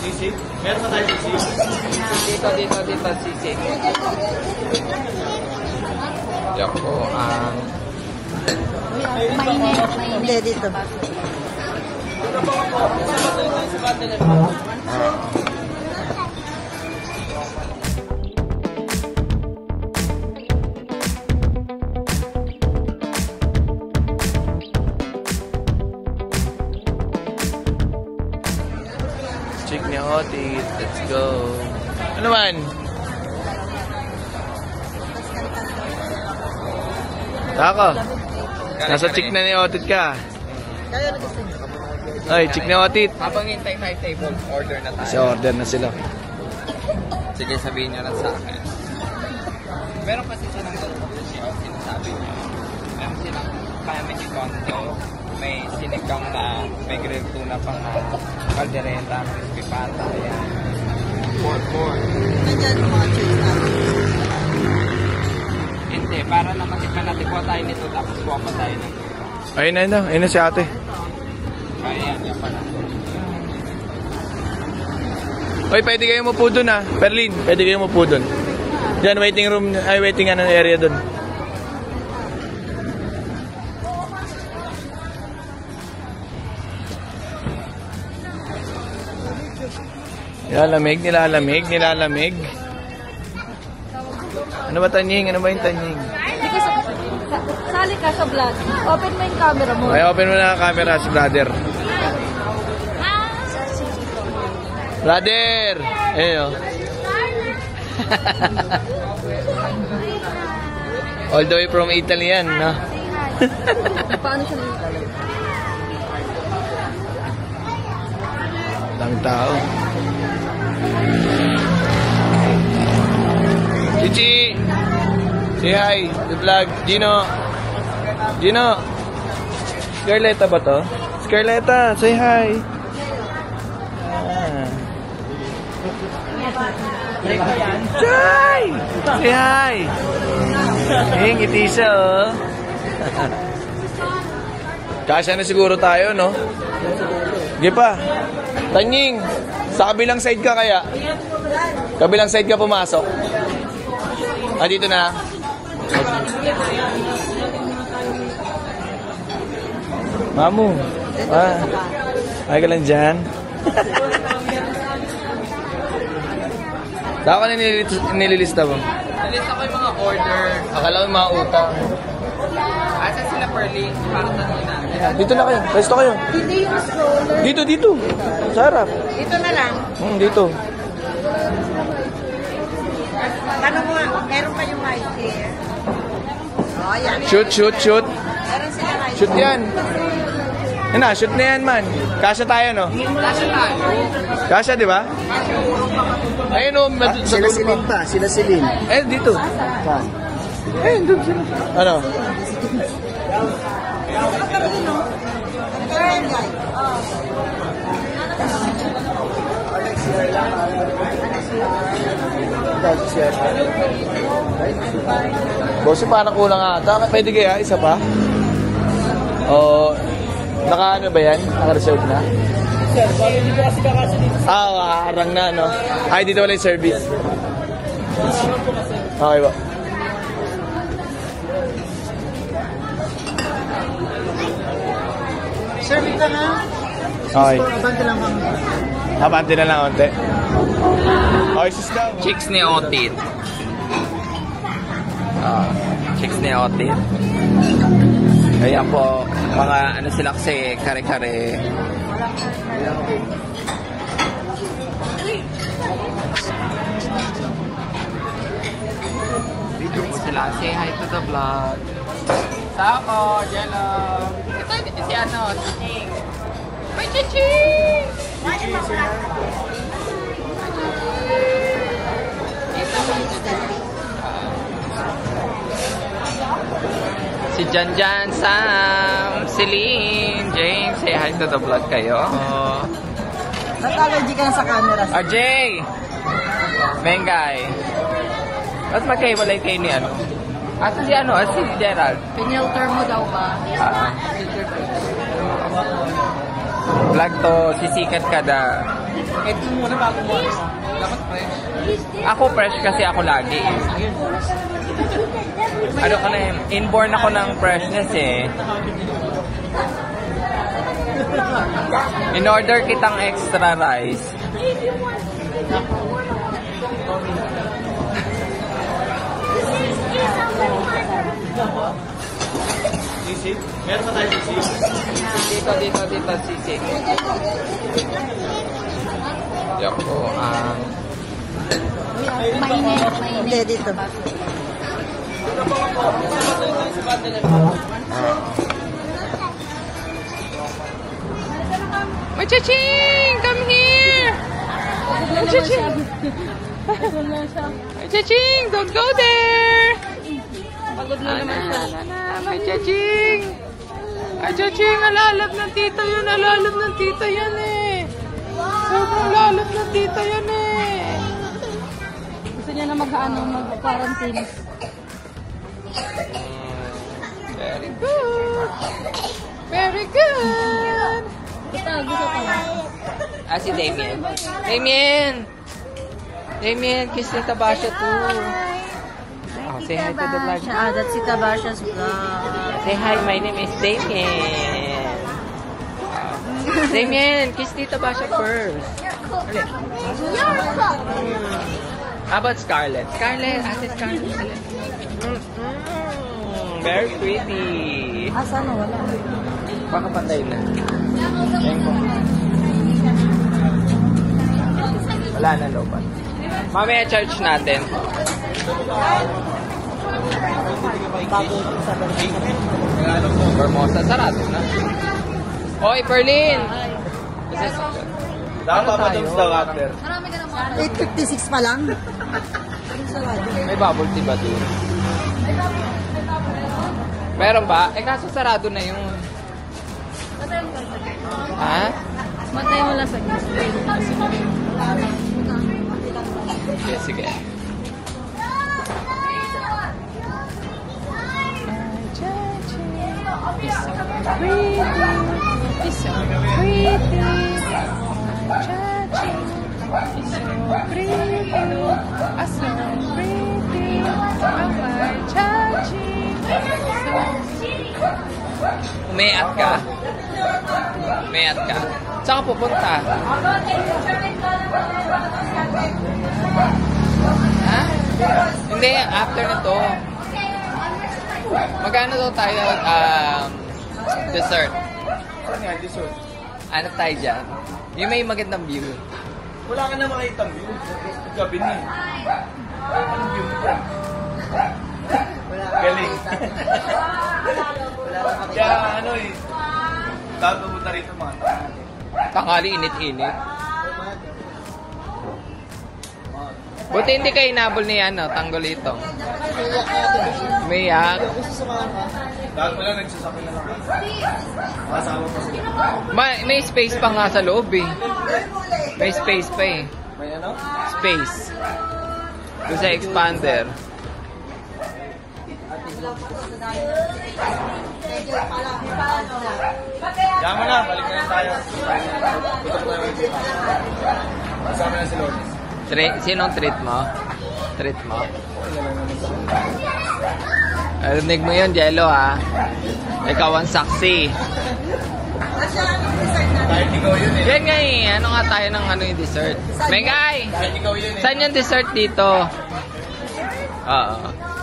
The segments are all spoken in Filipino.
Sisig? Meron pa tayo sisig? Dito, sisig. Yan po ang... Hindi, dito. Chick ni Otit. Let's go. Ano man? Tako. Nasa chick na ni Otit ka. Kaya na gusto niyo. Ay, chick ni Otit. Habang hintay tayo table, order na tayo. Kasi order na sila. Sige, sabihin nyo lang sa akin. Meron kasi silang sinasabi nyo. Meron silang family condo. May sinigang na, may grilled tuna pang caldereta, crispy pata, ayan. Pork. Nandiyan yung mga chips natin. Hindi, para na matikman natin, kuha tayo nito, tapos kuha pa tayo ng Ayun na si ate. ayan, yan pala. Oy, pwede kayo mupo dun ah. Perlin, pwede kayo mupo dun. Diyan, waiting room, ay waiting area dun. Nilalamig. Ano ba tanying? Ano ba yung tanying? Hindi ko sali ka sa vlog. Open mo yung camera mo. Ay, open mo na ang camera si brother. Brother! Ayun. All the way from Italy yan, no? Paano siya nagkala? Daming tao. Chichi! Say hi, the vlog. Gino! Scarletta ba to? Scarletta, say hi! Jai! Say hi! Ngiti siya, oh. Kasya na siguro tayo, no? Sige pa. Tanying, sa kabilang side ka kaya? Kabilang side ka pumasok? Ah, dito na. Mamu. Ay ka lang dyan. Saan ka nililista mo? Nalista ko yung mga order. Akala ko yung mga utang. Asa sila Perlin? Para tanong na. Dito na kayo. Pwesto kayo. Hindi yung stroller. Dito. Sa harap. Dito na lang. Dito. Tanong mo, meron pa yung high chair. Oh, yan. Shoot. Meron sila high Shoot yan. Yan na, shoot na yan man. Kasya tayo, no? Kasya tayo. Kasya, di ba? Ayun, no. Sila Silin pa, sila Silin. Eh, dito. Eh, doon sila. Ano? Boss, parang kulang ata. Pwede kaya? Isa pa? O, naka-ano ba yan? Naka-reserve na? Sir, bakit dito kasi kakasa dito? Harang na, no? Ay, dito wala yung service. Okay ba? Serving ka nga. Okay. Abante lang kami. Abante na lang, onte. Okay, sis daw. Chicks ni Otit. Chicks ni Otit. Kaya po, mga ano sila kasi, kare-kare. Video po sila. Say hi to the vlog. Sako, Jello. Ito, si ano, Chiching. May Chiching! Si Janjan, Sam, Celine, James, say hi to the vlog kayo. Ba't allergy ka na sa camera? RJ! Mengay. Ba't magkahiwalay kayo ni ano? Asa si ano? Si Gerald. Pinilter mo daw ba? Vlog to, sisikat ka na. Ito muna bago mo. Dapat fresh. Ako fresh kasi ako lagi. Ano ka na yun? Inborn ako ng freshness eh. In-order kitang extra rice. Sisig? Meron pa tayo sisig? Dito, sisig. Yoko, Hindi, dito. Machaching! Come here! Machaching! Machaching! Don't go there! Pagod na naman siya. Machaching! Machaching! Alalap ng tita yun! Alalap ng tita yan eh! Sobrang lalap ng tita yan eh! Gusto niya na mag-quarantine. Very good! Very good! Gusto ko. Si Damien. Damien, kiss ni Tabasha too. Oh, say hi to the vlog. That's si Tabasha's vlog. Say hi, my name is Damien. Damien, kiss ni Tabasha first. How about Scarlett? Ate Scarlett. Very pretty. Asa na? Wala. Baka patay na. Wala na lobat. Mamaya charge natin. Formosa, sarado na. Oy, Perlin! Dapat pa dun sa water. 8:56 pa lang. May bubble tea ba doon? Meron ba? Kaso sarado na yun. Ha? Matay mo lang sa Okay, sige. Umiat ka. Saan ka pupunta? Ha? Hindi, after na to. Magkano daw tayo dessert? Ano nga, dessert? Ano tayo dyan? Yung may magandang view. Wala ka na makita view. Gabi na eh. Anong view mo dyan? Galing. Kaya ano eh. Dapat pumunta rito mga tao. Tanghali, init-init. Buti hindi kayo inabol ni Tanggolito. Umiyak. Dapat mo lang nagsasakay na lang. Kasama pa sila. May space pa nga sa loob eh. May space pa eh. May ano? Space. Doon sa expander. Yaman na, balik na lang tayo. Putok na lang dito. Kasama na si Lourdes. Sinong treat mo? Treat mo? Arinig mo yun, Jello, ha? Ikaw ang saksi. Kahit ikaw yun eh. Yan nga eh. Ano nga tayo ng yung dessert? Mengay! Kahit ikaw yun eh. Saan yung dessert dito? Oo.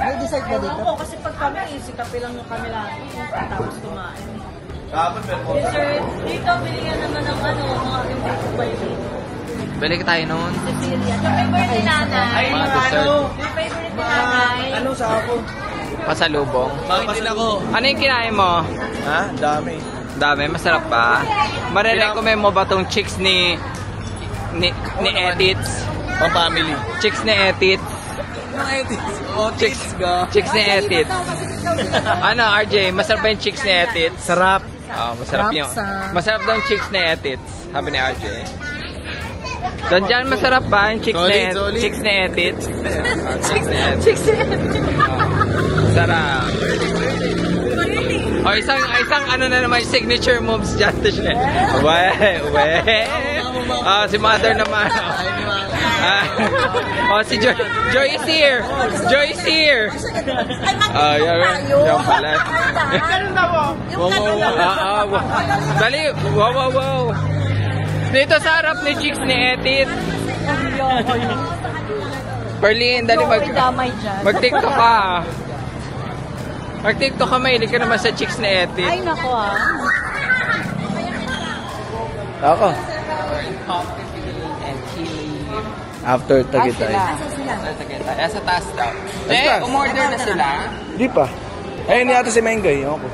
May dessert ba dito? Oo, kasi pag kami, isikapi lang yung kami lang. Tapos kumain. Kahapon, pero Dessert, dito, bilingan naman ng mga yung baby. Balik tayo noon. Cecilia. Yung favorite ni nanay. Mga dessert. Yung favorite ni nanay. ano sa ako? Pasalubong. Makapasin ako. Ano yung kinain mo? Ha? Dami. Dami, masarap pa. Marirecommend mo ba tong chicks ni Edits? Pang family. Chicks ni Edits? Chicks ni Edits. Ano, RJ, masarap ba yung chicks ni Edits? Sarap. Oh, masarap yung. Masarap daw yung chicks ni Edits. Sabi ni RJ. Doon dyan, masarap ba yung chicks ni Edits? Chicks ni Edits. Sarap. O, isang ano na naman, signature moves dyan. Si mother naman. Si Joy is here. Joy is here. Yan pala. Dali, wow. Dito sa harap ni Chicks ni Etit. Perlin, dali mag-TikTok ka. Mag-TikTok ka, mahilig ka naman sa Chicks ni Etit. Ay, nako ah. Ako. After Tagaytay. Sa taas daw. taas. Umorder na sila. Di pa. Ayun yata si Mengay. Ako.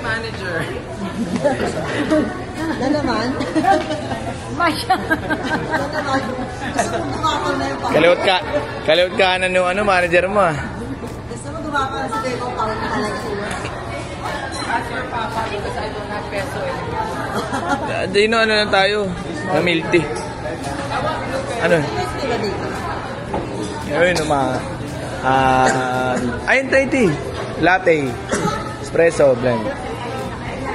Manager. Na naman. Masya. Gusto mo gumapa na yung Kaliwat ka na nung manager mo ah. Gusto mo gumapa na si Bebo para na talaga. Ask your papa because I don't have peso anymore. Dino ano lang tayo. Na milk tea. Ano? Diba dito? Ayun ayun tayo tea. Latte. Espresso blend.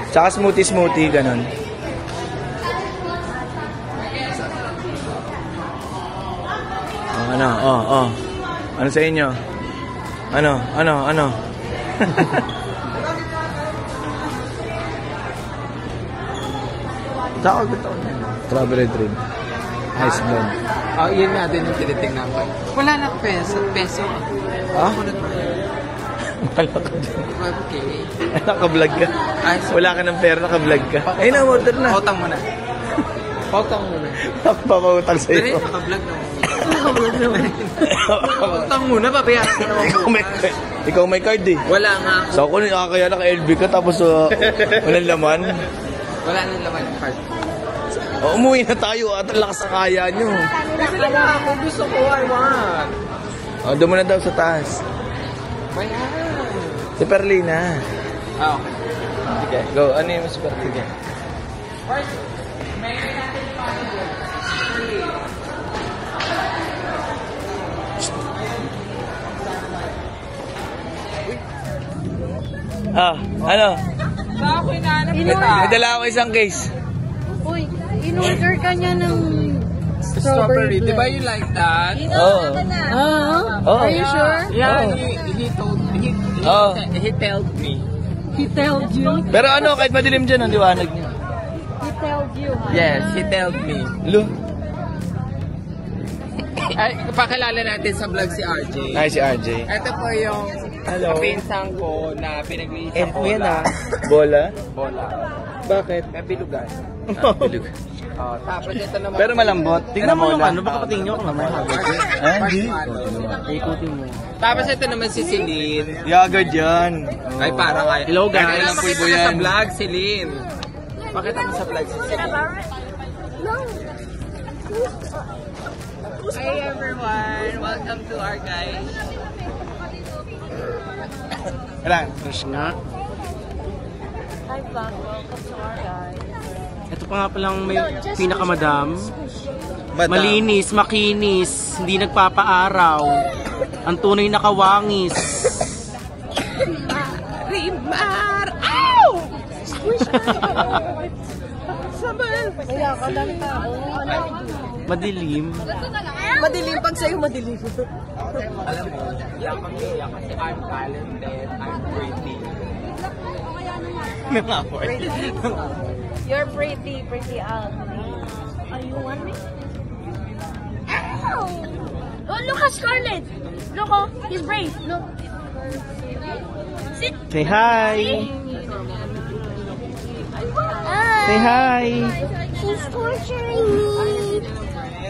Tsaka smoothie, ganun. Ano sa inyo? Ano? Tsaka gusto. Strawberry drink. Ice blend. Yun nga din yung tinitingnan ko. Wala na peso. Ah? Wala ka dyan. Okay. Naka-vlog ka. Wala ka ng pera, naka-vlog ka. Ayun na, order na. Pautang mo na. Papautang sa'yo. Dali, naka-vlog na. Pautang muna, babayaran ka naman. Ikaw may card eh. Wala nga. So ako kaya naka-LB ka tapos walang laman. Wala nang laman yung card. Umuwi na tayo at ang lakas sa kaya nyo. Wala ako. Gusto ko, I want. Doon mo na daw sa taas. Bayaran. Si Perlina. Okay. Sige, go. Ano yung si Perlina? First, may natin yung manager. Ano? Sa ako hinahanap May dala ako isang case. Uy, in-order ka niya ng strawberry. Di ba you like that? Oo. Oh. Are you sure? Yeah, he told me. He told me. He told you. Pero ano, kahit madilim dyan, ang liwanag niya. He told you, ha? Yes, he told me. Lu. Ay, pakilala natin sa vlog si RJ. Ay, si RJ. Ito po yung pinsang ko na pinag-iisa Bola? Bola. Bakit? May bilugan. Bilog. Tapos ito naman. Pero malambot. Tingnan mo yung ano, baka patingin nyo kung naman. Hindi. Ikutin mo. Tapos ito naman si Celine. Yaga dyan. Ay, parang ay. Hello, guys. Pakita mo sa vlog, Celine. Pakita mo sa vlog si Celine. Hi everyone! Welcome to our guys. Kailan? Fresh nga. Hi, vlog. Welcome to our guys. Ito pa nga palang may pinakamadam. Malinis, makinis, hindi nagpapaaraw. Ang tunay na kawangis. Rimar! Ow! Kaya ka lang tao. Madilim. Madilim pag sa'yo madilim. Alam mo, yakang kasi I'm talented, I'm pretty. You're pretty ugly. Are you want me? Ow! Oh, look at Scarlett. Look, oh, he's brave. Look. Sit. Say hi. Say hi. She's torturing me.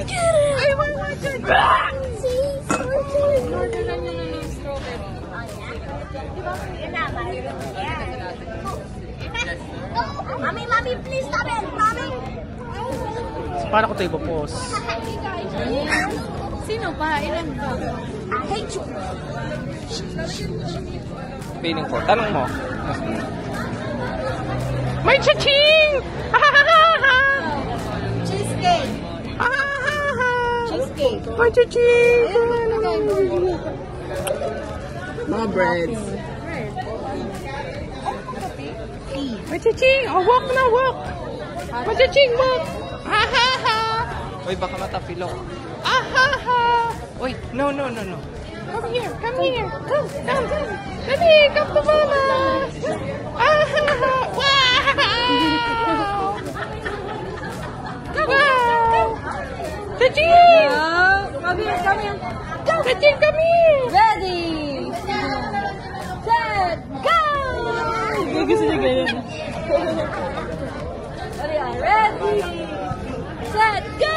I want to watch it. She's torturing me. Order na niya ng strawberry. Di ba? Mommy, please stop it. Mommy. So, paano ko tayo post? Sino pa? Ilan ka? I hate you. Feeling ko. Tanong mo. May chaching! Cheesecake. Cheesecake. May chaching! Mga breads. May chaching! Oh, walk na, walk! May chaching, walk! Uy, baka matapilok. Wait, no. Come here. Come. Dali, come to mama. Wow! Wow! Chaching! Come here. Chaching, come here! Ready. Set. Go. Gusto niya ganyan. Ready. Set. Go.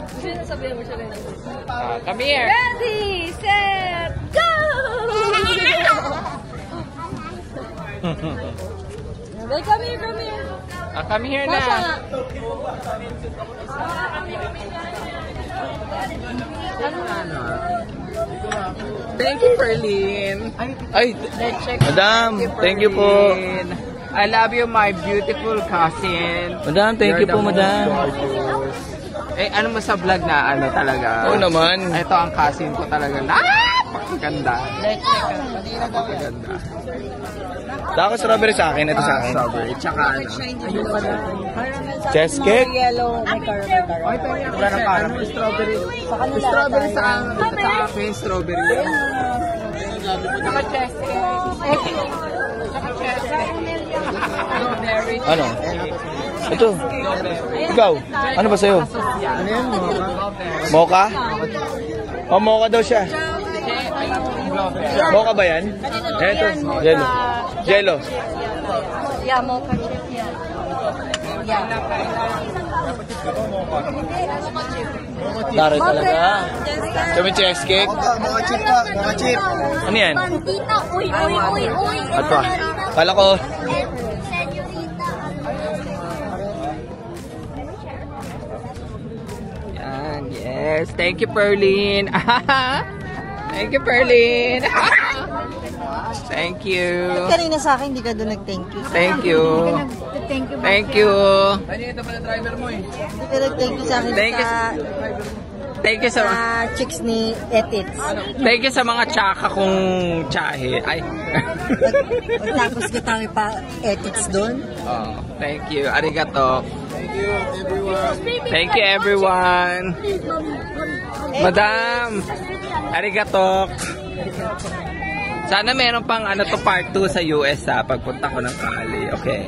Gusto niya sabihin mo siya rin. Come here. Ready. Set. Go. Come here. Come here na. Thank you, Perlin. Ay, madam, thank you po. I love you, my beautiful cousin. Madam, thank you po, madam. Ano mo sa vlog na ano talaga? Oo naman. Ito ang cousin ko talaga. Napakaganda. Napakaganda. Saka strawberry sa akin, ito sa akin. Strawberry. Tsaka ano. Chess cake? Yellow. May caramel. Wala na parang strawberry. Strawberry sa akin. Strawberry. Tsaka chess cake. Ano? Ito. Ikaw, ano ba sa'yo? Mocha? O, mocha daw siya. Mocha ba yan? Ito, yellow. Jello. Yeah, mocha chip yan. Taray talaga. Kami chess cake. Mga chip pa, mga chip. Ano yan? Bandita, uy. At pa. Kala ko. Yan, yes. Thank you, Perlin. Thank you, Perlin. Thank you. Kanina sa akin, hindi ka doon nag-thank you. Thank you. Thank you. Thank you. Hindi ka nag-thank you sa akin Thank you. Thank you sa chicks ni Etits. Thank you sa mga tsaka kong tsahe. Ay. Tapos ka tayo pa Etits doon. Oh, thank you. Arigato. Thank you, everyone. Madam. Arigato. Sana meron pang ano to part 2 sa US pagpunta ko ng Cali. Okay.